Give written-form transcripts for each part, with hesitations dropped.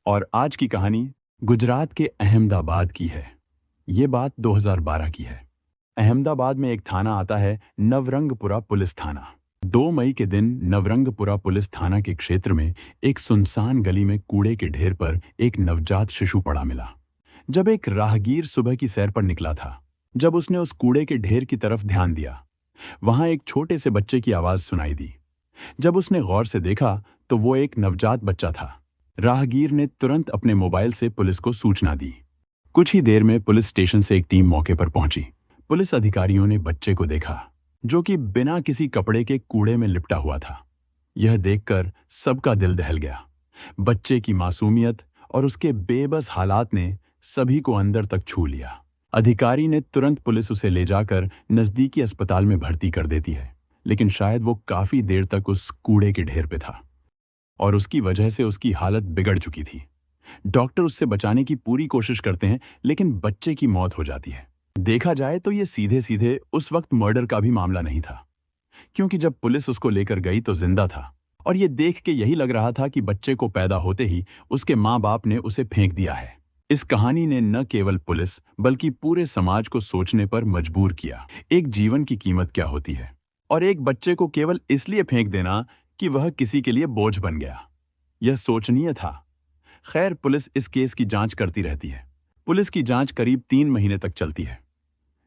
और आज की कहानी गुजरात के अहमदाबाद की है। ये बात 2012 की है। अहमदाबाद में एक थाना आता है, नवरंगपुरा पुलिस थाना। 2 मई के दिन नवरंगपुरा पुलिस थाना के क्षेत्र में एक सुनसान गली में कूड़े के ढेर पर एक नवजात शिशु पड़ा मिला। जब एक राहगीर सुबह की सैर पर निकला था, जब उसने उस कूड़े के ढेर की तरफ ध्यान दिया, वहां एक छोटे से बच्चे की आवाज सुनाई दी। जब उसने गौर से देखा तो वो एक नवजात बच्चा था। राहगीर ने तुरंत अपने मोबाइल से पुलिस को सूचना दी। कुछ ही देर में पुलिस स्टेशन से एक टीम मौके पर पहुंची। पुलिस अधिकारियों ने बच्चे को देखा, जो कि बिना किसी कपड़े के कूड़े में लिपटा हुआ था। यह देखकर सबका दिल दहल गया। बच्चे की मासूमियत और उसके बेबस हालात ने सभी को अंदर तक छू लिया। अधिकारी ने तुरंत पुलिस उसे ले जाकर नजदीकी अस्पताल में भर्ती कर देती है, लेकिन शायद वो काफी देर तक उस कूड़े के ढेर पे था और उसकी वजह से उसकी हालत बिगड़ चुकी थी। डॉक्टर उससे बचाने की पूरी कोशिश करते हैं, लेकिन बच्चे की मौत हो जाती है। देखा जाए तो ये सीधे सीधे उस वक्त मर्डर का भी मामला नहीं था, क्योंकि जब पुलिस उसको लेकर गई तो जिंदा था और ये देख के यही लग रहा था कि बच्चे को पैदा होते ही उसके माँ बाप ने उसे फेंक दिया है। इस कहानी ने न केवल पुलिस बल्कि पूरे समाज को सोचने पर मजबूर किया। एक जीवन की कीमत क्या होती है और एक बच्चे को केवल इसलिए फेंक देना कि वह किसी के लिए बोझ बन गया। यह सोचनीय था। खैर, पुलिस इस केस की जांच करती रहती है। पुलिस की जांच करीब 3 महीने तक चलती है,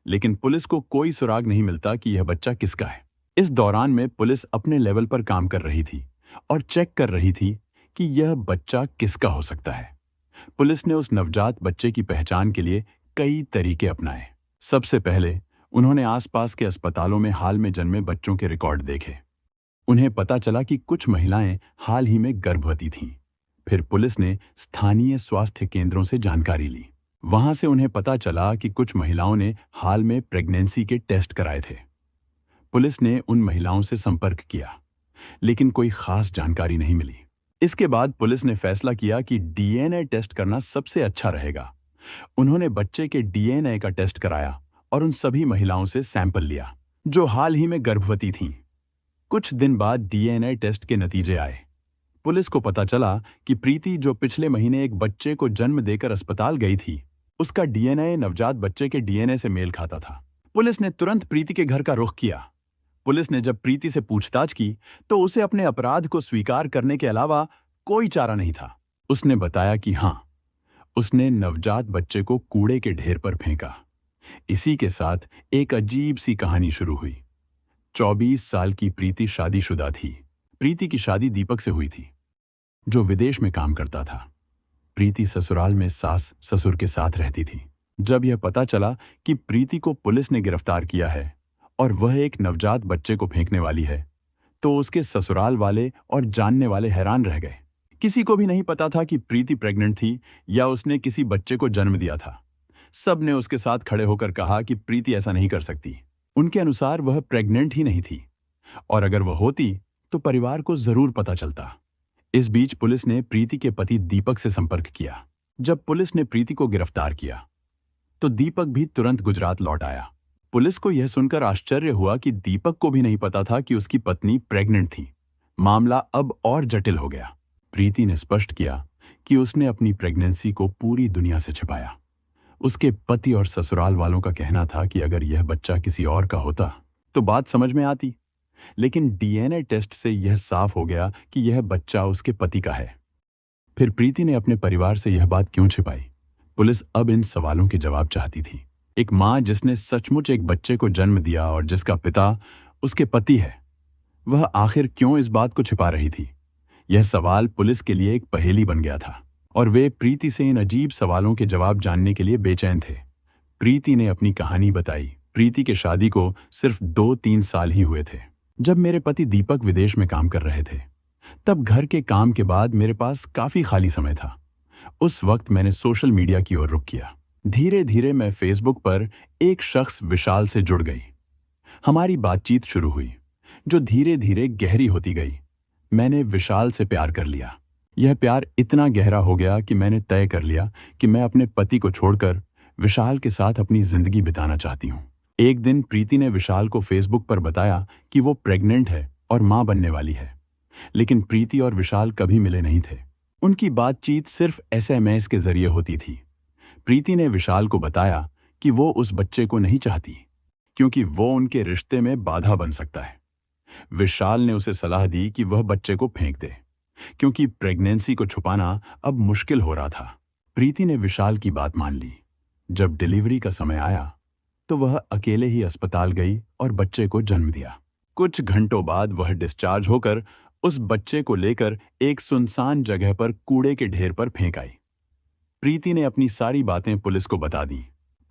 लेकिन पुलिस को कोई सुराग नहीं मिलता कि यह बच्चा किसका है। इस दौरान में पुलिस अपने लेवल पर काम कर रही थी और चेक कर रही थी कि यह बच्चा किसका हो सकता है। पुलिस ने उस नवजात बच्चे की पहचान के लिए कई तरीके अपनाए। सबसे पहले उन्होंने आसपास के अस्पतालों में हाल में जन्मे बच्चों के रिकॉर्ड देखे। उन्हें पता चला कि कुछ महिलाएं हाल ही में गर्भवती थीं। फिर पुलिस ने स्थानीय स्वास्थ्य केंद्रों से जानकारी ली। वहां से उन्हें पता चला कि कुछ महिलाओं ने हाल में प्रेगनेंसी के टेस्ट कराए थे। पुलिस ने उन महिलाओं से संपर्क किया, लेकिन कोई खास जानकारी नहीं मिली। इसके बाद पुलिस ने फैसला किया कि डीएनए टेस्ट करना सबसे अच्छा रहेगा। उन्होंने बच्चे के डीएनए का टेस्ट कराया और उन सभी महिलाओं से सैंपल लिया जो हाल ही में गर्भवती थीं। कुछ दिन बाद डीएनए टेस्ट के नतीजे आए। पुलिस को पता चला कि प्रीति, जो पिछले महीने एक बच्चे को जन्म देकर अस्पताल गई थी, उसका डीएनए नवजात बच्चे के डीएनए से मेल खाता था। पुलिस ने तुरंत प्रीति के घर का रुख किया। पुलिस ने जब प्रीति से पूछताछ की तो उसे अपने अपराध को स्वीकार करने के अलावा कोई चारा नहीं था। उसने बताया कि हाँ, उसने नवजात बच्चे को कूड़े के ढेर पर फेंका। इसी के साथ एक अजीब सी कहानी शुरू हुई। 24 साल की प्रीति शादीशुदा थी। प्रीति की शादी दीपक से हुई थी, जो विदेश में काम करता था। प्रीति ससुराल में सास ससुर के साथ रहती थी। जब यह पता चला कि प्रीति को पुलिस ने गिरफ्तार किया है और वह एक नवजात बच्चे को फेंकने वाली है, तो उसके ससुराल वाले और जानने वाले हैरान रह गए। किसी को भी नहीं पता था कि प्रीति प्रेग्नेंट थी या उसने किसी बच्चे को जन्म दिया था। सब ने उसके साथ खड़े होकर कहा कि प्रीति ऐसा नहीं कर सकती। उनके अनुसार वह प्रेग्नेंट ही नहीं थी, और अगर वह होती तो परिवार को जरूर पता चलता। इस बीच पुलिस ने प्रीति के पति दीपक से संपर्क किया। जब पुलिस ने प्रीति को गिरफ्तार किया तो दीपक भी तुरंत गुजरात लौट आया। पुलिस को यह सुनकर आश्चर्य हुआ कि दीपक को भी नहीं पता था कि उसकी पत्नी प्रेग्नेंट थी। मामला अब और जटिल हो गया। प्रीति ने स्पष्ट किया कि उसने अपनी प्रेगनेंसी को पूरी दुनिया से छिपाया। उसके पति और ससुराल वालों का कहना था कि अगर यह बच्चा किसी और का होता तो बात समझ में आती, लेकिन डीएनए टेस्ट से यह साफ हो गया कि यह बच्चा उसके पति का है। फिर प्रीति ने अपने परिवार से यह बात क्यों छिपाई? पुलिस अब इन सवालों के जवाब चाहती थी। एक मां जिसने सचमुच एक बच्चे को जन्म दिया और जिसका पिता उसके पति है, वह आखिर क्यों इस बात को छिपा रही थी? यह सवाल पुलिस के लिए एक पहेली बन गया था और वे प्रीति से इन अजीब सवालों के जवाब जानने के लिए बेचैन थे। प्रीति ने अपनी कहानी बताई। प्रीति के शादी को सिर्फ 2-3 साल ही हुए थे। जब मेरे पति दीपक विदेश में काम कर रहे थे, तब घर के काम के बाद मेरे पास काफी खाली समय था। उस वक्त मैंने सोशल मीडिया की ओर रुख किया। धीरे धीरे मैं फेसबुक पर एक शख्स विशाल से जुड़ गई। हमारी बातचीत शुरू हुई, जो धीरे धीरे गहरी होती गई। मैंने विशाल से प्यार कर लिया। यह प्यार इतना गहरा हो गया कि मैंने तय कर लिया कि मैं अपने पति को छोड़कर विशाल के साथ अपनी जिंदगी बिताना चाहती हूँ। एक दिन प्रीति ने विशाल को फेसबुक पर बताया कि वो प्रेग्नेंट है और मां बनने वाली है, लेकिन प्रीति और विशाल कभी मिले नहीं थे। उनकी बातचीत सिर्फ एसएमएस के जरिए होती थी। प्रीति ने विशाल को बताया कि वो उस बच्चे को नहीं चाहती, क्योंकि वो उनके रिश्ते में बाधा बन सकता है। विशाल ने उसे सलाह दी कि वह बच्चे को फेंक दे, क्योंकि प्रेगनेंसी को छुपाना अब मुश्किल हो रहा था। प्रीति ने विशाल की बात मान ली। जब डिलीवरी का समय आया तो वह अकेले ही अस्पताल गई और बच्चे को जन्म दिया। कुछ घंटों बाद वह डिस्चार्ज होकर उस बच्चे को लेकर एक सुनसान जगह पर कूड़े के ढेर पर फेंक आई। प्रीति ने अपनी सारी बातें पुलिस को बता दी।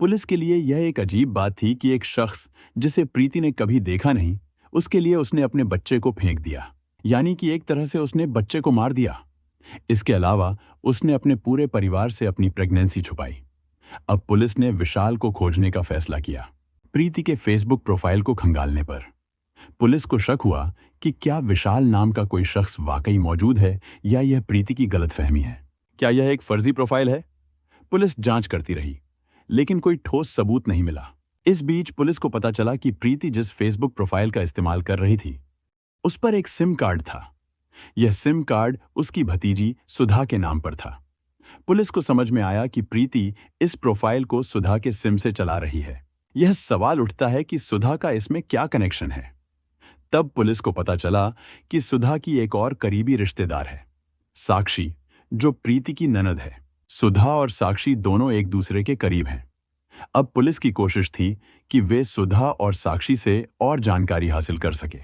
पुलिस के लिए यह एक अजीब बात थी कि एक शख्स जिसे प्रीति ने कभी देखा नहीं, उसके लिए उसने अपने बच्चे को फेंक दिया। यानी कि एक तरह से उसने बच्चे को मार दिया। इसके अलावा उसने अपने पूरे परिवार से अपनी प्रेगनेंसी छुपाई। अब पुलिस ने विशाल को खोजने का फैसला किया। प्रीति के फेसबुक प्रोफाइल को खंगालने पर पुलिस को शक हुआ कि क्या विशाल नाम का कोई शख्स वाकई मौजूद है या यह प्रीति की गलतफहमी है। क्या यह एक फर्जी प्रोफाइल है? पुलिस जांच करती रही, लेकिन कोई ठोस सबूत नहीं मिला। इस बीच पुलिस को पता चला कि प्रीति जिस फेसबुक प्रोफाइल का इस्तेमाल कर रही थी, उस पर एक सिम कार्ड था। यह सिम कार्ड उसकी भतीजी सुधा के नाम पर था। पुलिस को समझ में आया कि प्रीति इस प्रोफाइल को सुधा के सिम से चला रही है। यह सवाल उठता है कि सुधा का इसमें क्या कनेक्शन है। तब पुलिस को पता चला कि सुधा की एक और करीबी रिश्तेदार है, साक्षी, जो प्रीति की ननद है। सुधा और साक्षी दोनों एक दूसरे के करीब हैं। अब पुलिस की कोशिश थी कि वे सुधा और साक्षी से और जानकारी हासिल कर सके,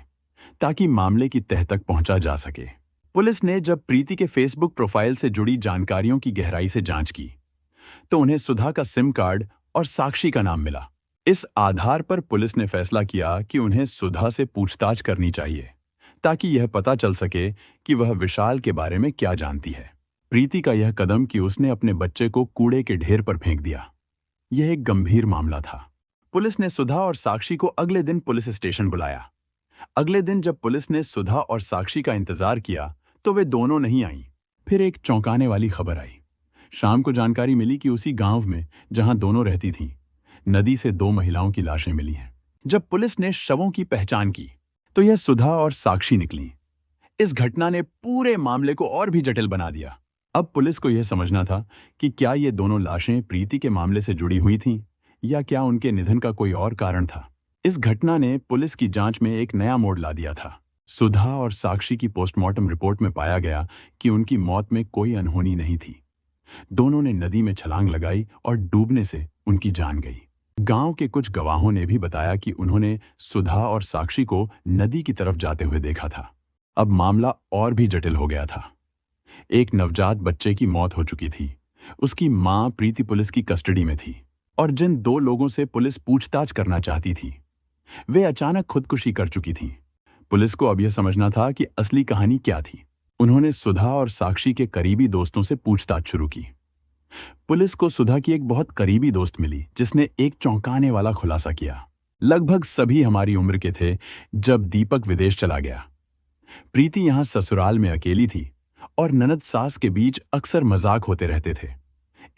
ताकि मामले की तह तक पहुंचा जा सके। पुलिस ने जब प्रीति के फेसबुक प्रोफाइल से जुड़ी जानकारियों की गहराई से जांच की, तो उन्हें सुधा का सिम कार्ड और साक्षी का नाम मिला। इस आधार पर पुलिस ने फैसला किया कि उन्हें सुधा से पूछताछ करनी चाहिए, ताकि यह पता चल सके कि वह विशाल के बारे में क्या जानती है। प्रीति का यह कदम कि उसने अपने बच्चे को कूड़े के ढेर पर फेंक दिया, यह एक गंभीर मामला था। पुलिस ने सुधा और साक्षी को अगले दिन पुलिस स्टेशन बुलाया। अगले दिन जब पुलिस ने सुधा और साक्षी का इंतजार किया, तो वे दोनों नहीं आईं। फिर एक चौंकाने वाली खबर आई। शाम को जानकारी मिली कि उसी गांव में जहां दोनों रहती थीं, नदी से 2 महिलाओं की लाशें मिली हैं। जब पुलिस ने शवों की पहचान की, तो यह सुधा और साक्षी निकली। इस घटना ने पूरे मामले को और भी जटिल बना दिया। अब पुलिस को यह समझना था कि क्या ये दोनों लाशें प्रीति के मामले से जुड़ी हुई थीं, या क्या उनके निधन का कोई और कारण था। इस घटना ने पुलिस की जांच में एक नया मोड़ ला दिया था। सुधा और साक्षी की पोस्टमार्टम रिपोर्ट में पाया गया कि उनकी मौत में कोई अनहोनी नहीं थी। दोनों ने नदी में छलांग लगाई और डूबने से उनकी जान गई। गांव के कुछ गवाहों ने भी बताया कि उन्होंने सुधा और साक्षी को नदी की तरफ जाते हुए देखा था। अब मामला और भी जटिल हो गया था। एक नवजात बच्चे की मौत हो चुकी थी। उसकी मां प्रीति पुलिस की कस्टडी में थी, और जिन 2 लोगों से पुलिस पूछताछ करना चाहती थी, वे अचानक खुदकुशी कर चुकी थीं। पुलिस को अब यह समझना था कि असली कहानी क्या थी। उन्होंने सुधा और साक्षी के करीबी दोस्तों से पूछताछ शुरू की। पुलिस को सुधा की एक बहुत करीबी दोस्त मिली, जिसने एक चौंकाने वाला खुलासा किया। लगभग सभी हमारी उम्र के थे जब दीपक विदेश चला गया। प्रीति यहां ससुराल में अकेली थी, और ननद सास के बीच अक्सर मजाक होते रहते थे।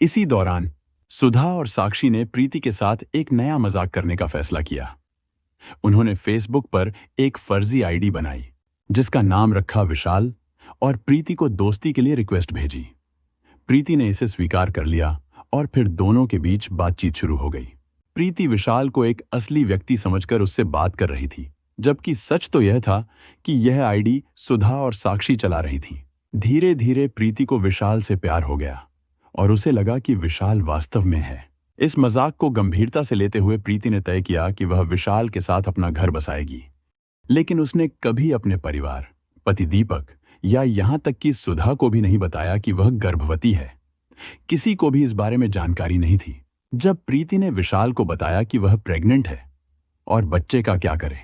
इसी दौरान सुधा और साक्षी ने प्रीति के साथ एक नया मजाक करने का फैसला किया। उन्होंने फेसबुक पर एक फर्जी आईडी बनाई, जिसका नाम रखा विशाल, और प्रीति को दोस्ती के लिए रिक्वेस्ट भेजी। प्रीति ने इसे स्वीकार कर लिया, और फिर दोनों के बीच बातचीत शुरू हो गई। प्रीति विशाल को एक असली व्यक्ति समझकर उससे बात कर रही थी, जबकि सच तो यह था कि यह आईडी सुधा और साक्षी चला रही थी। धीरे धीरे प्रीति को विशाल से प्यार हो गया, और उसे लगा कि विशाल वास्तव में है। इस मजाक को गंभीरता से लेते हुए प्रीति ने तय किया कि वह विशाल के साथ अपना घर बसाएगी। लेकिन उसने कभी अपने परिवार, पति दीपक, या यहां तक कि सुधा को भी नहीं बताया कि वह गर्भवती है। किसी को भी इस बारे में जानकारी नहीं थी। जब प्रीति ने विशाल को बताया कि वह प्रेग्नेंट है और बच्चे का क्या करे,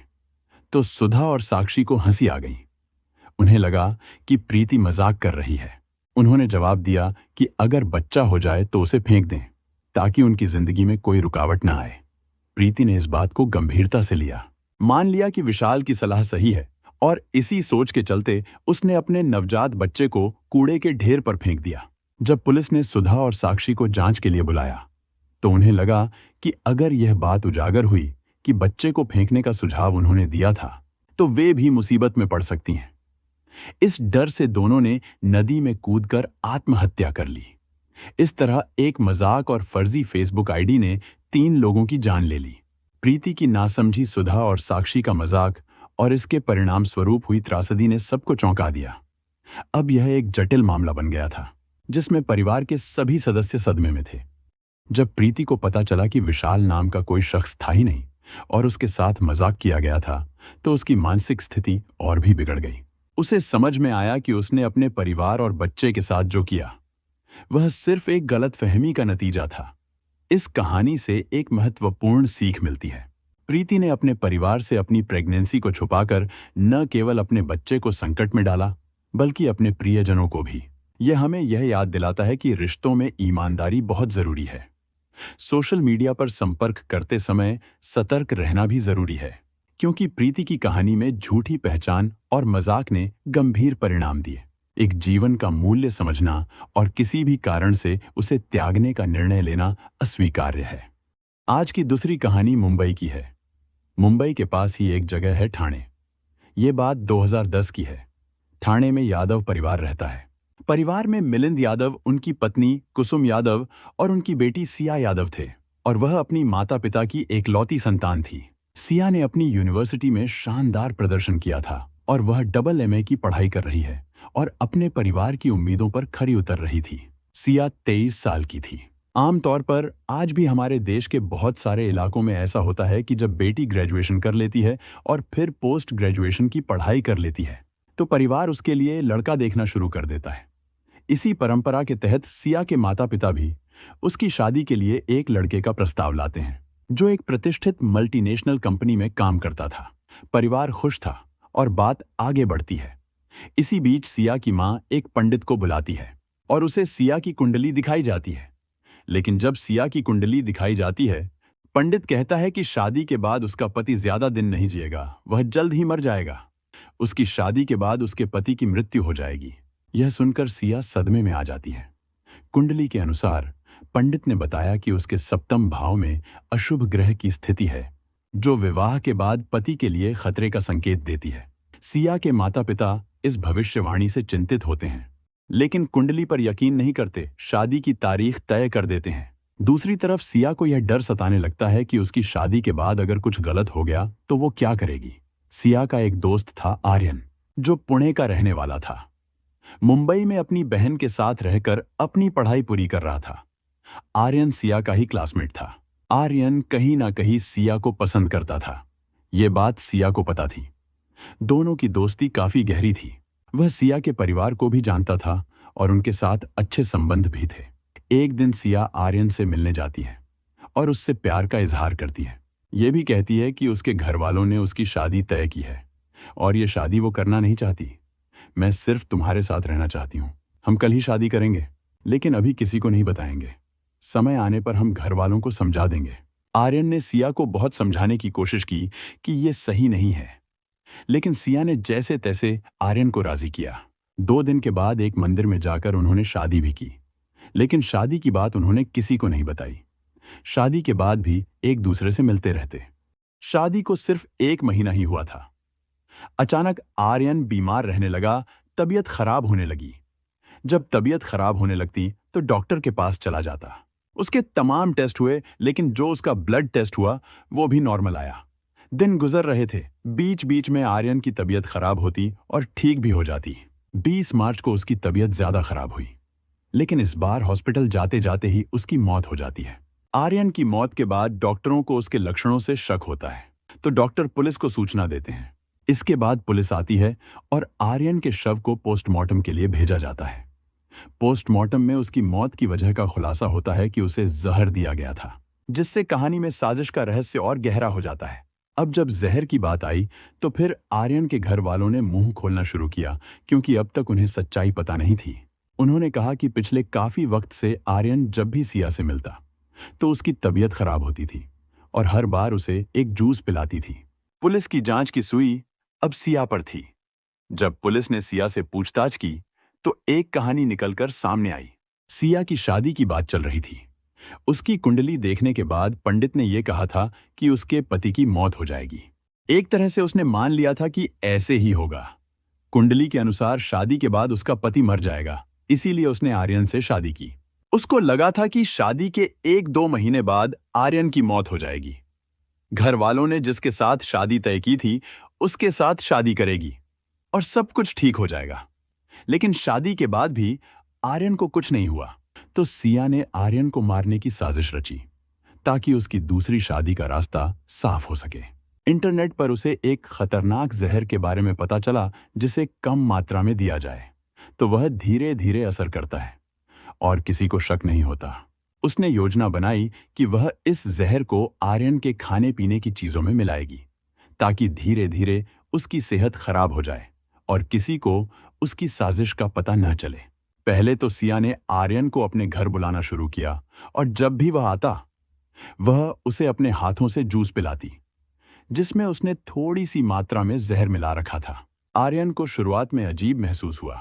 तो सुधा और साक्षी को हंसी आ गई। उन्हें लगा कि प्रीति मजाक कर रही है। उन्होंने जवाब दिया कि अगर बच्चा हो जाए तो उसे फेंक दें, ताकि उनकी जिंदगी में कोई रुकावट ना आए। प्रीति ने इस बात को गंभीरता से लिया, मान लिया कि विशाल की सलाह सही है, और इसी सोच के चलते उसने अपने नवजात बच्चे को कूड़े के ढेर पर फेंक दिया। जब पुलिस ने सुधा और साक्षी को जांच के लिए बुलाया, तो उन्हें लगा कि अगर यह बात उजागर हुई कि बच्चे को फेंकने का सुझाव उन्होंने दिया था, तो वे भी मुसीबत में पड़ सकती हैं। इस डर से दोनों ने नदी में कूदकर आत्महत्या कर ली। इस तरह एक मजाक और फर्जी फेसबुक आईडी ने 3 लोगों की जान ले ली। प्रीति की नासमझी सुधा और साक्षी का मजाक और इसके परिणाम स्वरूप हुई त्रासदी ने सबको चौंका दिया। अब यह एक जटिल मामला बन गया था, जिसमें परिवार के सभी सदस्य सदमे में थे। जब प्रीति को पता चला कि विशाल नाम का कोई शख्स था ही नहीं और उसके साथ मजाक किया गया था, तो उसकी मानसिक स्थिति और भी बिगड़ गई। उसे समझ में आया कि उसने अपने परिवार और बच्चे के साथ जो किया, वह सिर्फ एक गलतफहमी का नतीजा था। इस कहानी से एक महत्वपूर्ण सीख मिलती है। प्रीति ने अपने परिवार से अपनी प्रेगनेंसी को छुपाकर न केवल अपने बच्चे को संकट में डाला, बल्कि अपने प्रियजनों को भी। यह हमें यह याद दिलाता है कि रिश्तों में ईमानदारी बहुत जरूरी है। सोशल मीडिया पर संपर्क करते समय सतर्क रहना भी जरूरी है, क्योंकि प्रीति की कहानी में झूठी पहचान और मजाक ने गंभीर परिणाम दिए। एक जीवन का मूल्य समझना और किसी भी कारण से उसे त्यागने का निर्णय लेना अस्वीकार्य है। आज की दूसरी कहानी मुंबई की है। मुंबई के पास ही एक जगह है ठाणे। ये बात 2010 की है। ठाणे में यादव परिवार रहता है। परिवार में मिलिंद यादव, उनकी पत्नी कुसुम यादव और उनकी बेटी सिया यादव थे, और वह अपनी माता पिता की एकलौती संतान थी। सिया ने अपनी यूनिवर्सिटी में शानदार प्रदर्शन किया था और वह डबल एमए की पढ़ाई कर रही है और अपने परिवार की उम्मीदों पर खरी उतर रही थी। सिया 23 साल की थी। आमतौर पर आज भी हमारे देश के बहुत सारे इलाकों में ऐसा होता है कि जब बेटी ग्रेजुएशन कर लेती है और फिर पोस्ट ग्रेजुएशन की पढ़ाई कर लेती है, तो परिवार उसके लिए लड़का देखना शुरू कर देता है। इसी परंपरा के तहत सिया के माता पिता भी उसकी शादी के लिए एक लड़के का प्रस्ताव लाते हैं, जो एक प्रतिष्ठित मल्टीनेशनल कंपनी में काम करता था। परिवार खुश था और बात आगे बढ़ती है। इसी बीच सिया की मां एक पंडित को बुलाती है और उसे सिया की कुंडली दिखाई जाती है। लेकिन जब सिया की कुंडली दिखाई जाती है, पंडित कहता है कि शादी के बाद उसका पति ज्यादा दिन नहीं जिएगा, वह जल्द ही मर जाएगा। उसकी शादी के बाद उसके पति की मृत्यु हो जाएगी। यह सुनकर सिया सदमे में आ जाती है। कुंडली के अनुसार पंडित ने बताया कि उसके सप्तम भाव में अशुभ ग्रह की स्थिति है, जो विवाह के बाद पति के लिए खतरे का संकेत देती है। सिया के माता पिता इस भविष्यवाणी से चिंतित होते हैं, लेकिन कुंडली पर यकीन नहीं करते, शादी की तारीख तय कर देते हैं। दूसरी तरफ सिया को यह डर सताने लगता है कि उसकी शादी के बाद अगर कुछ गलत हो गया तो वो क्या करेगी। सिया का एक दोस्त था आर्यन, जो पुणे का रहने वाला था। मुंबई में अपनी बहन के साथ रहकर अपनी पढ़ाई पूरी कर रहा था। आर्यन सिया का ही क्लासमेट था। आर्यन कहीं ना कहीं सिया को पसंद करता था। ये बात सिया को पता थी। दोनों की दोस्ती काफी गहरी थी। वह सिया के परिवार को भी जानता था और उनके साथ अच्छे संबंध भी थे। एक दिन सिया आर्यन से मिलने जाती है और उससे प्यार का इजहार करती है। ये भी कहती है कि उसके घर वालों ने उसकी शादी तय की है और ये शादी वो करना नहीं चाहती। मैं सिर्फ तुम्हारे साथ रहना चाहती हूँ। हम कल ही शादी करेंगे, लेकिन अभी किसी को नहीं बताएंगे। समय आने पर हम घर वालों को समझा देंगे। आर्यन ने सिया को बहुत समझाने की कोशिश की कि ये सही नहीं है, लेकिन सिया ने जैसे तैसे आर्यन को राजी किया। 2 दिन के बाद एक मंदिर में जाकर उन्होंने शादी भी की, लेकिन शादी की बात उन्होंने किसी को नहीं बताई। शादी के बाद भी एक दूसरे से मिलते रहते। शादी को सिर्फ 1 महीना ही हुआ था। अचानक आर्यन बीमार रहने लगा, तबीयत खराब होने लगी। जब तबीयत खराब होने लगती तो डॉक्टर के पास चला जाता। उसके तमाम टेस्ट हुए, लेकिन जो उसका ब्लड टेस्ट हुआ वो भी नॉर्मल आया। दिन गुजर रहे थे। बीच बीच में आर्यन की तबीयत खराब होती और ठीक भी हो जाती। 20 मार्च को उसकी तबीयत ज्यादा खराब हुई, लेकिन इस बार हॉस्पिटल जाते जाते ही उसकी मौत हो जाती है। आर्यन की मौत के बाद डॉक्टरों को उसके लक्षणों से शक होता है, तो डॉक्टर पुलिस को सूचना देते हैं। इसके बाद पुलिस आती है और आर्यन के शव को पोस्टमार्टम के लिए भेजा जाता है। पोस्टमार्टम में उसकी मौत की वजह का खुलासा होता है कि उसे जहर दिया गया था, जिससे कहानी में साजिश का रहस्य और गहरा हो जाता है। अब जब जहर की बात आई तो फिर आर्यन के घर वालों ने मुंह खोलना शुरू किया, क्योंकि अब तक उन्हें सच्चाई पता नहीं थी। उन्होंने कहा कि पिछले काफी वक्त से आर्यन जब भी सिया से मिलता तो उसकी तबीयत खराब होती थी और हर बार उसे एक जूस पिलाती थी। पुलिस की जांच की सुई अब सिया पर थी। जब पुलिस ने सिया से पूछताछ की तो एक कहानी निकलकर सामने आई। सिया की शादी की बात चल रही थी। उसकी कुंडली देखने के बाद पंडित ने यह कहा था कि उसके पति की मौत हो जाएगी। एक तरह से उसने मान लिया था कि ऐसे ही होगा। कुंडली के अनुसार शादी के बाद उसका पति मर जाएगा, इसीलिए उसने आर्यन से शादी की। उसको लगा था कि शादी के 1-2 महीने बाद आर्यन की मौत हो जाएगी। घर वालों ने जिसके साथ शादी तय की थी, उसके साथ शादी करेगी और सब कुछ ठीक हो जाएगा। लेकिन शादी के बाद भी आर्यन को कुछ नहीं हुआ। तो सिया ने आर्यन को मारने की साजिश रची ताकि उसकी दूसरी शादी का रास्ता साफ हो सके। इंटरनेट पर उसे एक खतरनाक जहर के बारे में पता चला जिसे कम मात्रा में दिया जाए तो वह धीरे धीरे असर करता है और किसी को शक नहीं होता। उसने योजना बनाई कि वह इस जहर को आर्यन के खाने पीने की चीजों में मिलाएगी ताकि धीरे धीरे उसकी सेहत खराब हो जाए और किसी को उसकी साजिश का पता न चले। पहले तो सिया ने आर्यन को अपने घर बुलाना शुरू किया और जब भी वह आता वह उसे अपने हाथों से जूस पिलाती जिसमें उसने थोड़ी सी मात्रा में जहर मिला रखा था। आर्यन को शुरुआत में अजीब महसूस हुआ,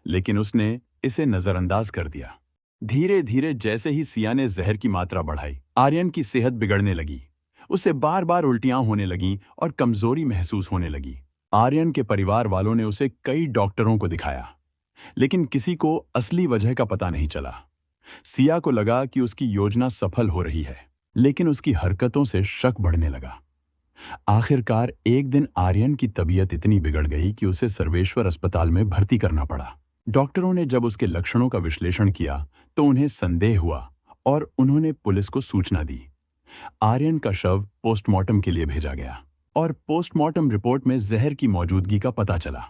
लेकिन उसने इसे नजरअंदाज कर दिया। धीरे धीरे जैसे ही सिया ने जहर की मात्रा बढ़ाई, आर्यन की सेहत बिगड़ने लगी। उसे बार बार उल्टियां होने लगीं और कमजोरी महसूस होने लगी। आर्यन के परिवार वालों ने उसे कई डॉक्टरों को दिखाया, लेकिन किसी को असली वजह का पता नहीं चला। सिया को लगा कि उसकी योजना सफल हो रही है, लेकिन उसकी हरकतों से शक बढ़ने लगा। आखिरकार एक दिन आर्यन की तबीयत इतनी बिगड़ गई कि उसे सर्वेश्वर अस्पताल में भर्ती करना पड़ा। डॉक्टरों ने जब उसके लक्षणों का विश्लेषण किया तो उन्हें संदेह हुआ और उन्होंने पुलिस को सूचना दी। आर्यन का शव पोस्टमार्टम के लिए भेजा गया और पोस्टमार्टम रिपोर्ट में जहर की मौजूदगी का पता चला,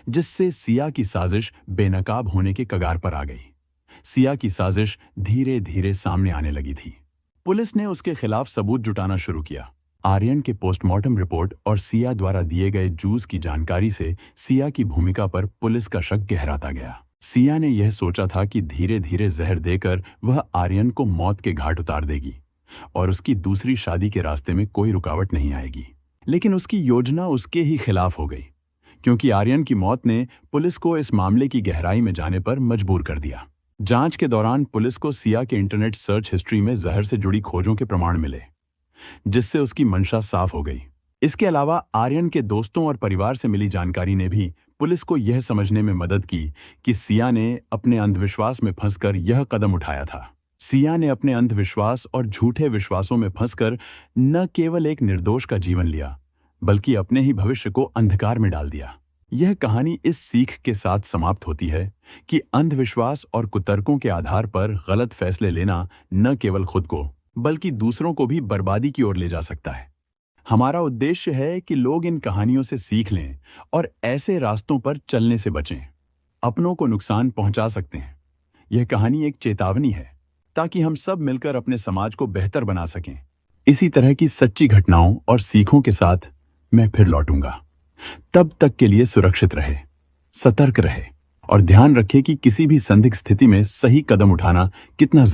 जिससे सिया की साजिश बेनकाब होने के कगार पर आ गई। सिया की साजिश धीरे धीरे सामने आने लगी थी। पुलिस ने उसके खिलाफ सबूत जुटाना शुरू किया। आर्यन के पोस्टमार्टम रिपोर्ट और सिया द्वारा दिए गए जूस की जानकारी से सिया की भूमिका पर पुलिस का शक गहराता गया। सिया ने यह सोचा था कि धीरे धीरे जहर देकर वह आर्यन को मौत के घाट उतार देगी और उसकी दूसरी शादी के रास्ते में कोई रुकावट नहीं आएगी। लेकिन उसकी योजना उसके ही खिलाफ हो गई, क्योंकि आर्यन की मौत ने पुलिस को इस मामले की गहराई में जाने पर मजबूर कर दिया। जांच के दौरान पुलिस को सिया के इंटरनेट सर्च हिस्ट्री में जहर से जुड़ी खोजों के प्रमाण मिले, जिससे उसकी मंशा साफ हो गई। इसके अलावा आर्यन के दोस्तों और परिवार से मिली जानकारी ने भी पुलिस को यह समझने में मदद की कि सिया ने अपने अंधविश्वास में फंसकर यह कदम उठाया था। सिया ने अपने अंधविश्वास और झूठे विश्वासों में फंसकर न केवल एक निर्दोष का जीवन लिया, बल्कि अपने ही भविष्य को अंधकार में डाल दिया। यह कहानी इस सीख के साथ समाप्त होती है कि अंधविश्वास और कुतर्कों के आधार पर गलत फैसले लेना न केवल खुद को बल्कि दूसरों को भी बर्बादी की ओर ले जा सकता है। हमारा उद्देश्य है कि लोग इन कहानियों से सीख लें और ऐसे रास्तों पर चलने से बचें। अपनों को नुकसान पहुंचा सकते हैं। यह कहानी एक चेतावनी है ताकि हम सब मिलकर अपने समाज को बेहतर बना सकें। इसी तरह की सच्ची घटनाओं और सीखों के साथ मैं फिर लौटूंगा। तब तक के लिए सुरक्षित रहे, सतर्क रहे और ध्यान रखें कि किसी भी संदिग्ध स्थिति में सही कदम उठाना कितना